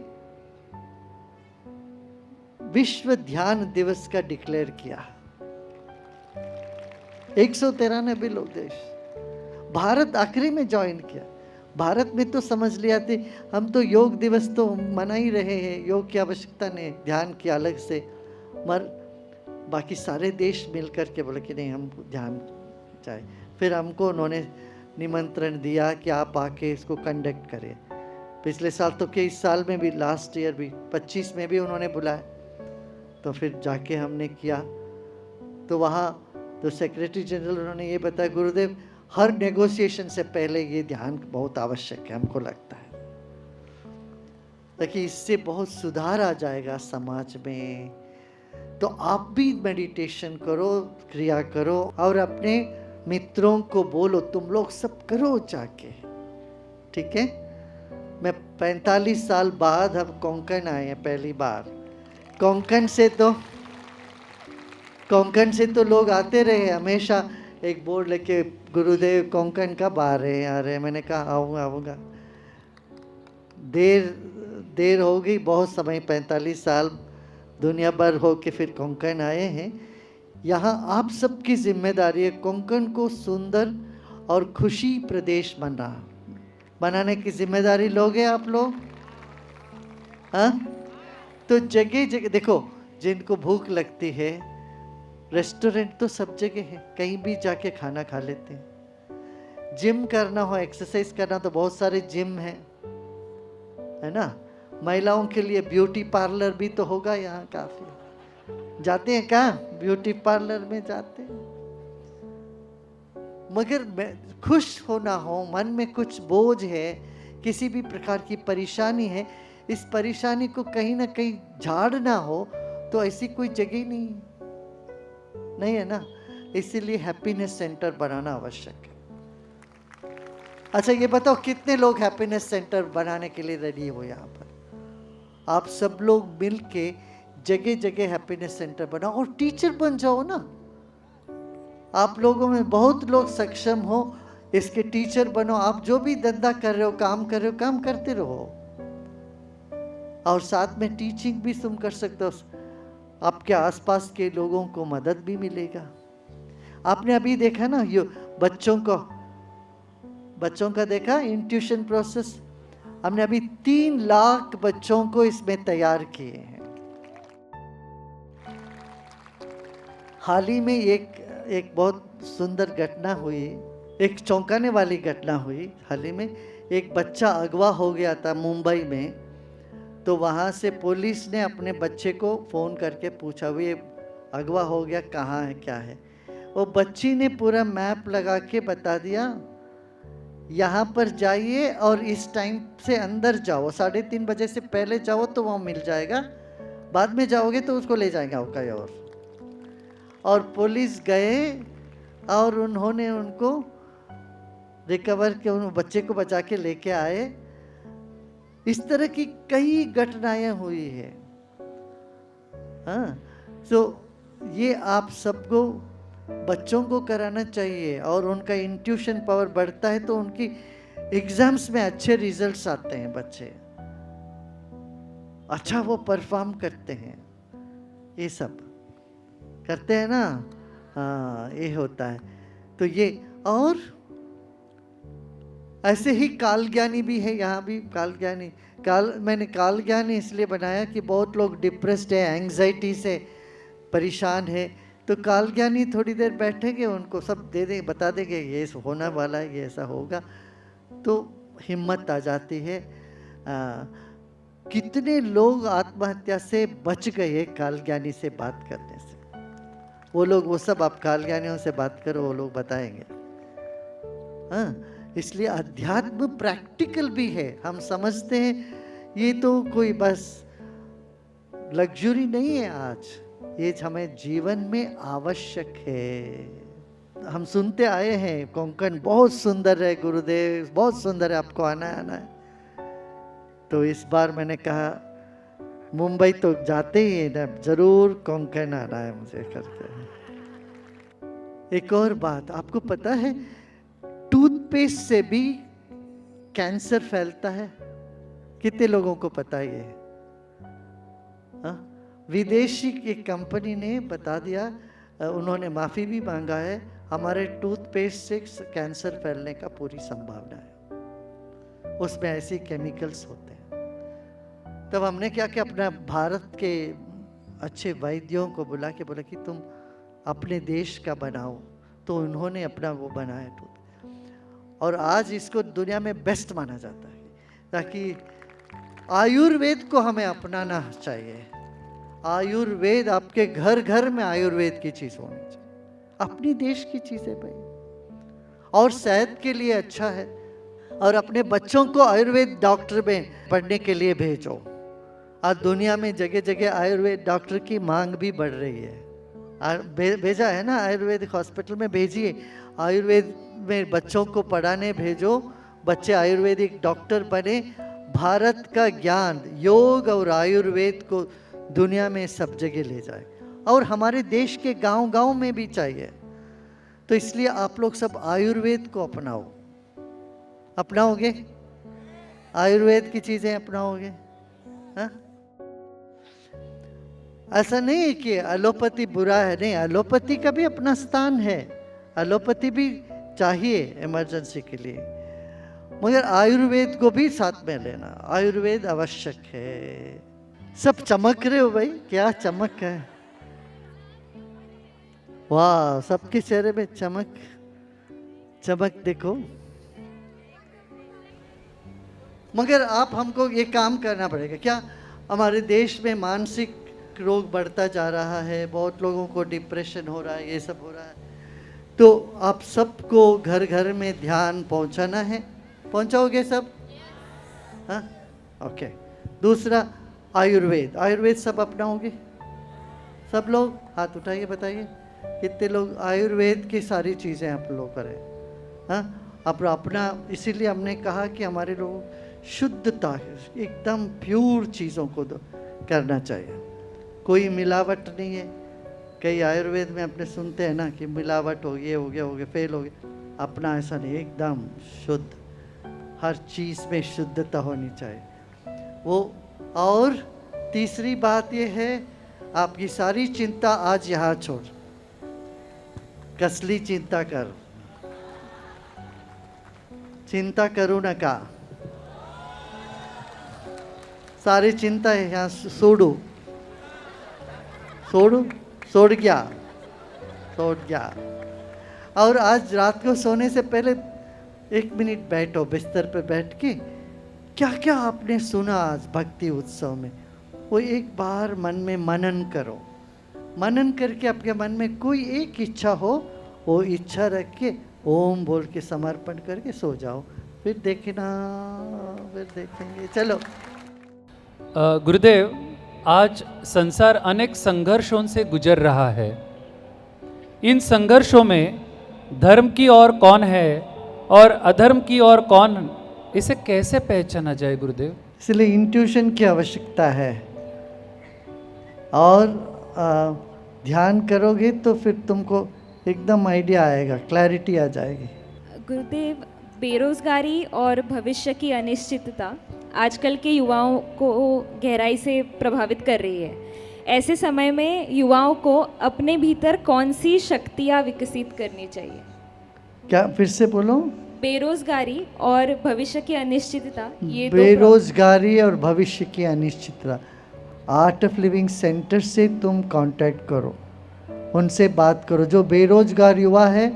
विश्व ध्यान दिवस का डिक्लेयर किया। 193 लोग देश, भारत आखिरी में ज्वाइन किया। भारत में तो समझ लिया थे हम तो योग दिवस तो मना ही रहे हैं, योग की आवश्यकता नहीं, ध्यान की अलग से। मगर बाकी सारे देश मिलकर के बोले कि नहीं, हम ध्यान चाहिए। फिर हमको उन्होंने निमंत्रण दिया कि आप आके इसको कंडक्ट करें। पिछले साल तो के, इस साल में भी, लास्ट ईयर भी 25 में भी उन्होंने बुलाया। तो फिर जाके हमने किया। तो वहाँ तो सेक्रेटरी जनरल उन्होंने ये बताया, गुरुदेव हर नेगोशिएशन से पहले ये ध्यान बहुत आवश्यक है, हमको लगता है, ताकि इससे बहुत सुधार आ जाएगा समाज में। तो आप भी मेडिटेशन करो, क्रिया करो, और अपने मित्रों को बोलो तुम लोग सब करो जाके, ठीक है। मैं 45 साल बाद हम कोंकण आए हैं पहली बार। कोंकण से तो लोग आते रहे हमेशा, एक बोर्ड लेके, गुरुदेव कोंकण कब आ रहे हैं। मैंने कहा आऊँगा। देर हो गई, बहुत समय, 45 साल दुनिया भर हो के फिर कोंकण आए हैं। यहाँ आप सबकी जिम्मेदारी है कोंकण को सुंदर और खुशी प्रदेश बनाने की जिम्मेदारी लोगे आप लोग। हाँ, तो जगह जगह देखो, जिनको भूख लगती है, रेस्टोरेंट तो सब जगह है, कहीं भी जाके खाना खा लेते हैं। जिम करना हो, एक्सरसाइज करना, तो बहुत सारे जिम है ना। महिलाओं के लिए ब्यूटी पार्लर भी तो होगा यहाँ, काफी जाते हैं। कहाँ ब्यूटी पार्लर में जाते हैं। मगर खुश होना हो, मन में कुछ बोझ है, किसी भी प्रकार की परेशानी है, इस परेशानी को कहीं ना कहीं झाड़ना हो, तो ऐसी कोई जगह नहीं है ना। इसीलिए हैप्पीनेस सेंटर बनाना आवश्यक है। अच्छा, ये बताओ कितने लोग हैप्पीनेस सेंटर बनाने के लिए रेडी हो यहाँ पर? आप सब लोग मिल के जगह जगह हैप्पीनेस सेंटर बनाओ और टीचर बन जाओ ना। आप लोगों में बहुत लोग सक्षम हो, इसके टीचर बनो। आप जो भी धंधा कर रहे हो, काम कर रहे हो, काम करते रहो, और साथ में टीचिंग भी तुम कर सकते हो। आपके आसपास के लोगों को मदद भी मिलेगा। आपने अभी देखा ना, ये बच्चों को बच्चों का देखा इंट्यूशन प्रोसेस, हमने अभी 3 लाख बच्चों को इसमें तैयार किए हैं। हाल ही में एक बहुत सुंदर घटना हुई, एक चौंकाने वाली घटना हुई। हाल ही में एक बच्चा अगवा हो गया था मुंबई में, तो वहाँ से पुलिस ने अपने बच्चे को फ़ोन करके पूछा, ये अगवा हो गया, कहाँ है, क्या है। वो बच्ची ने पूरा मैप लगा के बता दिया, यहाँ पर जाइए और इस टाइम से अंदर जाओ, 3:30 बजे से पहले जाओ तो वहाँ मिल जाएगा, बाद में जाओगे तो उसको ले जाएगा कहीं और पुलिस गए और उन्होंने उनको रिकवर के उन बच्चे को बचा के लेके आए। इस तरह की कई घटनाएं हुई है। हाँ, तो ये आप सबको बच्चों को कराना चाहिए और उनका इंट्यूशन पावर बढ़ता है तो उनकी एग्जाम्स में अच्छे रिजल्ट्स आते हैं, बच्चे अच्छा वो परफॉर्म करते हैं, ये सब करते हैं ना। हाँ, ये होता है। तो ये और ऐसे ही काल ज्ञानी भी है, यहाँ भी काल ज्ञानी। मैंने काल ज्ञानी इसलिए बनाया कि बहुत लोग डिप्रेस्ड है, एंग्जाइटी से परेशान है, तो काल ज्ञानी थोड़ी देर बैठेंगे, उनको सब दे देंगे, बता देंगे ये होने वाला है, ये ऐसा होगा, तो हिम्मत आ जाती है। कितने लोग आत्महत्या से बच गए काल ज्ञानी से बात करने से। वो सब आप काल ज्ञानियों से बात करो, वो लोग बताएंगे। हाँ, इसलिए अध्यात्म प्रैक्टिकल भी है। हम समझते हैं ये तो कोई बस लग्जरी नहीं है, आज ये हमें जीवन में आवश्यक है। हम सुनते आए हैं कोंकण बहुत सुंदर है, गुरुदेव बहुत सुंदर है, आपको आना है। तो इस बार मैंने कहा मुंबई तो जाते ही है ना, जरूर कोंकण आना है मुझे करके। एक और बात आपको पता है, टूथपेस्ट से भी कैंसर फैलता है, कितने लोगों को पता है ये? विदेशी एक कंपनी ने बता दिया, उन्होंने माफ़ी भी मांगा है, हमारे टूथपेस्ट से कैंसर फैलने का पूरी संभावना है, उसमें ऐसे केमिकल्स होते हैं। तब हमने क्या किया, अपना भारत के अच्छे वैद्यों को बुला के बोला कि तुम अपने देश का बनाओ, तो उन्होंने अपना वो बनाया टूथ, और आज इसको दुनिया में बेस्ट माना जाता है। ताकि आयुर्वेद को हमें अपनाना चाहिए। आयुर्वेद आपके घर घर में आयुर्वेद की चीज होनी चाहिए, अपनी देश की चीज है भाई, और सेहत के लिए अच्छा है। और अपने बच्चों को आयुर्वेद डॉक्टर में पढ़ने के लिए भेजो। आज दुनिया में जगह जगह आयुर्वेद डॉक्टर की मांग भी बढ़ रही है। भेजा है ना, आयुर्वेदिक हॉस्पिटल में भेजिए, आयुर्वेद में बच्चों को पढ़ाने भेजो, बच्चे आयुर्वेदिक डॉक्टर बने। भारत का ज्ञान योग और आयुर्वेद को दुनिया में सब जगह ले जाए, और हमारे देश के गांव-गांव में भी चाहिए। तो इसलिए आप लोग सब आयुर्वेद को अपनाओ। अपनाओगे? आयुर्वेद की चीजें अपनाओगे? हाँ? ऐसा नहीं है कि एलोपैथी बुरा है, नहीं, एलोपैथी का भी अपना स्थान है, एलोपैथी भी चाहिए इमरजेंसी के लिए, मगर आयुर्वेद को भी साथ में लेना, आयुर्वेद आवश्यक है। सब चमक रहे हो भाई, क्या चमक है, वाह, सबके चेहरे में चमक चमक देखो। मगर आप हमको ये काम करना पड़ेगा। क्या हमारे देश में मानसिक रोग बढ़ता जा रहा है, बहुत लोगों को डिप्रेशन हो रहा है, ये सब हो रहा है, तो आप सबको घर घर में ध्यान पहुंचाना है। पहुंचाओगे सब? हाँ, ओके। दूसरा आयुर्वेद, आयुर्वेद सब अपनाओगे? सब लोग हाथ उठाइए, बताइए कितने लोग आयुर्वेद की सारी चीज़ें आप लोग करें। हाँ, अपना, इसीलिए हमने कहा कि हमारे लोग शुद्धता, एकदम प्योर चीज़ों को करना चाहिए, कोई मिलावट नहीं है। कई आयुर्वेद में अपने सुनते हैं ना कि मिलावट हो गया, हो गया, फेल हो गया। अपना ऐसा नहीं, एकदम शुद्ध, हर चीज़ में शुद्धता होनी चाहिए वो। और तीसरी बात ये है, आपकी सारी चिंता आज यहाँ छोड़, कसली चिंता कर, चिंता करू नका. सारी चिंता है यहाँ सोडू. छोड़ गया. और आज रात को सोने से पहले 1 मिनट बैठो, बिस्तर पे बैठ के क्या क्या आपने सुना आज भक्ति उत्सव में, वो एक बार मन में मनन करो. मनन करके आपके मन में कोई एक इच्छा हो, वो इच्छा रख के ओम बोल के समर्पण करके सो जाओ. फिर देखेंगे. चलो. गुरुदेव, आज संसार अनेक संघर्षों से गुजर रहा है. इन संघर्षों में धर्म की ओर कौन है और अधर्म की ओर कौन, इसे कैसे पहचाना जाए गुरुदेव? इसलिए इंट्यूशन की आवश्यकता है. और ध्यान करोगे तो फिर तुमको एकदम आइडिया आएगा, क्लैरिटी आ जाएगी. गुरुदेव, बेरोजगारी और भविष्य की अनिश्चितता आजकल के युवाओं को गहराई से प्रभावित कर रही है. ऐसे समय में युवाओं को अपने भीतर कौन सी शक्तियाँ विकसित करनी चाहिए? क्या, फिर से बोलो. बेरोजगारी और भविष्य की अनिश्चितता, ये बेरोजगारी और भविष्य की अनिश्चितता. आर्ट ऑफ लिविंग सेंटर से तुम कांटेक्ट करो, उनसे बात करो. जो बेरोजगार युवा है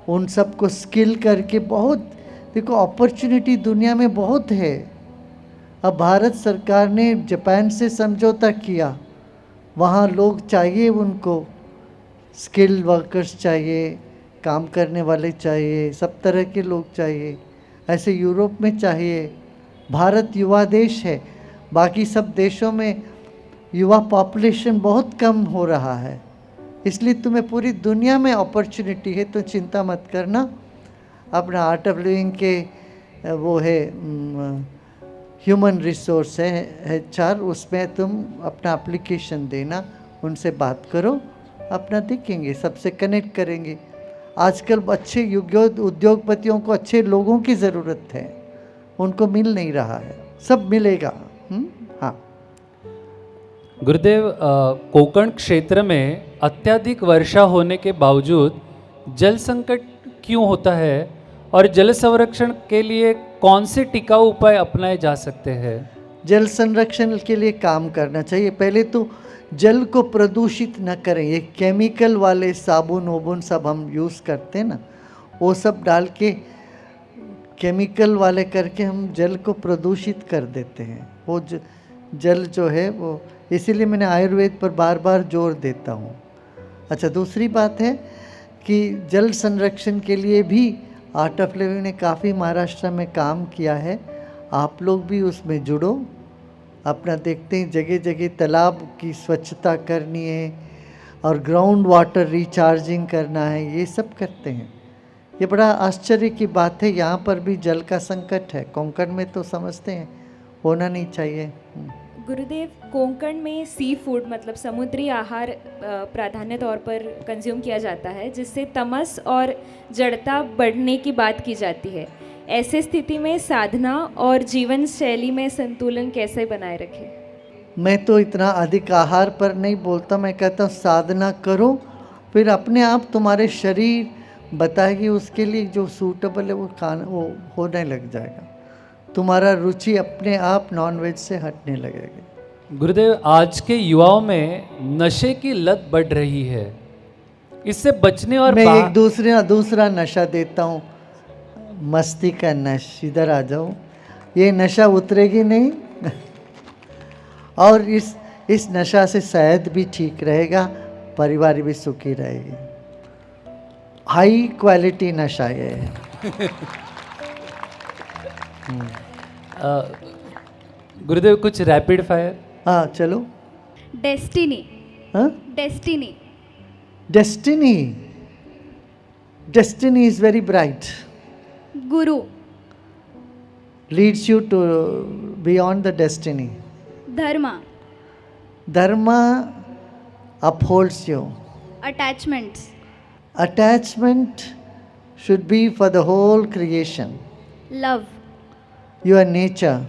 उन सबको स्किल करके, बहुत देखो अपॉर्चुनिटी दुनिया में बहुत है. अब भारत सरकार ने जापान से समझौता किया, वहाँ लोग चाहिए, उनको स्किल वर्कर्स चाहिए, काम करने वाले चाहिए, सब तरह के लोग चाहिए. ऐसे यूरोप में चाहिए. भारत युवा देश है, बाकी सब देशों में युवा पॉपुलेशन बहुत कम हो रहा है. इसलिए तुम्हें पूरी दुनिया में अपॉर्चुनिटी है, तो चिंता मत करना. अपना आर्ट ऑफ लिविंग के वो है ह्यूमन रिसोर्स है HR, उसमें तुम अपना एप्लीकेशन देना, उनसे बात करो, अपना देखेंगे, सबसे कनेक्ट करेंगे. आजकल अच्छे उद्योगपतियों को अच्छे लोगों की ज़रूरत है, उनको मिल नहीं रहा है. सब मिलेगा. हाँ गुरुदेव, कोंकण क्षेत्र में अत्यधिक वर्षा होने के बावजूद जल संकट क्यों होता है और जल संरक्षण के लिए कौन से टिकाऊ उपाय अपनाए जा सकते हैं? जल संरक्षण के लिए काम करना चाहिए. पहले तो जल को प्रदूषित न करें. ये केमिकल वाले साबुन वोबुन सब हम यूज़ करते हैं ना, वो सब डाल के केमिकल वाले करके हम जल को प्रदूषित कर देते हैं. वो जल जो है वो, इसीलिए मैंने आयुर्वेद पर बार बार जोर देता हूँ. अच्छा, दूसरी बात है कि जल संरक्षण के लिए भी आर्ट ऑफ लिविंग ने काफ़ी महाराष्ट्र में काम किया है. आप लोग भी उसमें जुड़ो. अपना देखते हैं, जगह जगह तालाब की स्वच्छता करनी है और ग्राउंड वाटर रिचार्जिंग करना है, ये सब करते हैं. ये बड़ा आश्चर्य की बात है. यहाँ पर भी जल का संकट है. कोंकण में तो समझते हैं होना नहीं चाहिए. गुरुदेव, कोंकण में सी फूड मतलब समुद्री आहार प्राधान्य तौर पर कंज्यूम किया जाता है, जिससे तमस और जड़ता बढ़ने की बात की जाती है. ऐसे स्थिति में साधना और जीवन शैली में संतुलन कैसे बनाए रखें? मैं तो इतना अधिक आहार पर नहीं बोलता. मैं कहता हूँ साधना करो, फिर अपने आप तुम्हारे शरीर बताएगी उसके लिए जो सूटेबल है वो खाना, वो होने लग जाएगा. तुम्हारा रुचि अपने आप नॉनवेज से हटने लगेगी. गुरुदेव, आज के युवाओं में नशे की लत बढ़ रही है, इससे बचने और मैं एक दूसरा नशा देता हूँ, मस्ती का नशा. इधर आ जाओ, ये नशा उतरेगी नहीं. और इस नशा से सेहत भी ठीक रहेगा, परिवार भी सुखी रहेगी. हाई क्वालिटी नशा ये है. गुरुदेव, कुछ रैपिड फायर. हाँ चलो. डेस्टिनी. हाँ, destiny. Destiny is very bright. Guru. Leads you to beyond the destiny. Dharma upholds you. Attachment should be for the whole creation. Love. Your nature.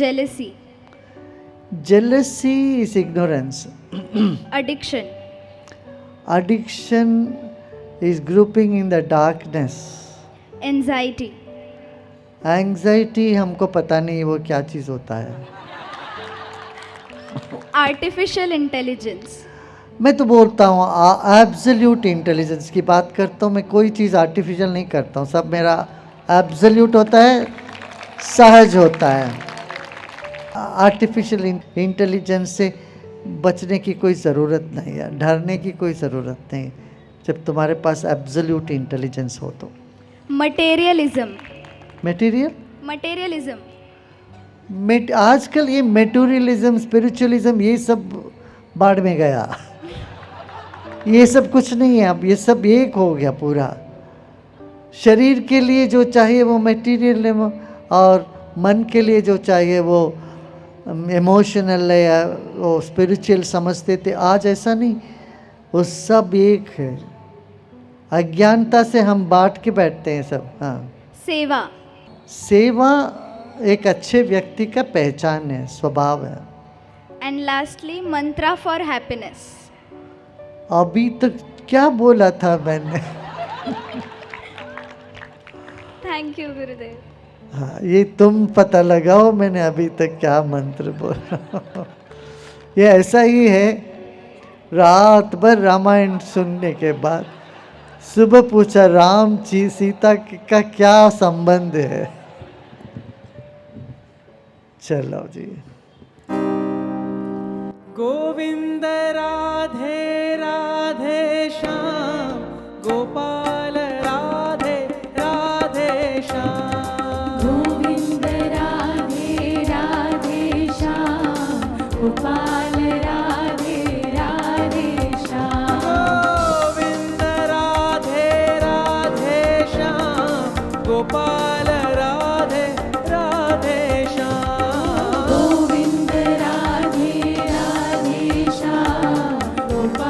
Jealousy. Jealousy is ignorance. Addiction is grouping in the darkness. Anxiety. Anxiety हमको पता नहीं वो क्या चीज़ होता है। Artificial intelligence. मैं तो बोलता हूँ एब्सोल्यूट इंटेलिजेंस की बात करता हूँ मैं, कोई चीज़ आर्टिफिशियल नहीं करता हूँ, सब मेरा एब्सोल्यूट होता है, सहज होता है। आर्टिफिशियल इंटेलिजेंस से बचने की कोई ज़रूरत नहीं है, डरने की कोई ज़रूरत नहीं, जब तुम्हारे पास एब्सोल्यूट इंटेलिजेंस हो तो। मटेरियलिज्म। Material materialism. आजकल ये मेटेरियलिज्म, स्पिरिचुअलिज्म, ये सब बाढ़ में गया। ये सब कुछ नहीं है अब, ये सब एक हो गया पूरा। शरीर के लिए जो चाहिए वो मटेरियल, और मन के लिए जो चाहिए वो इमोशनल या वो स्पिरिचुअल समझते थे। आज ऐसा नहीं, वो सब एक है। अज्ञानता से हम बांट के बैठते हैं सब। हाँ, सेवा। सेवा एक अच्छे व्यक्ति का पहचान है, स्वभाव है। And lastly Mantra for happiness. अभी तक क्या बोला था मैंने? थैंक यू गुरुदेव। हाँ, ये तुम पता लगाओ मैंने अभी तक क्या मंत्र बोला। ये ऐसा ही है, रात भर रामायण सुनने के बाद सुबह पूछा राम जी सीता का क्या संबंध है। चलो जी। गोविंद राधे राधे श्याम गोपाल राधे राधे श्याम। गोविंद राधे राधे श्याम गोपाल राधे राधे श्याम। गोविंद राधे राधे श्याम गोपाल राधे राधे श्याम। गोविंद राधे राधे श्याम गोपाल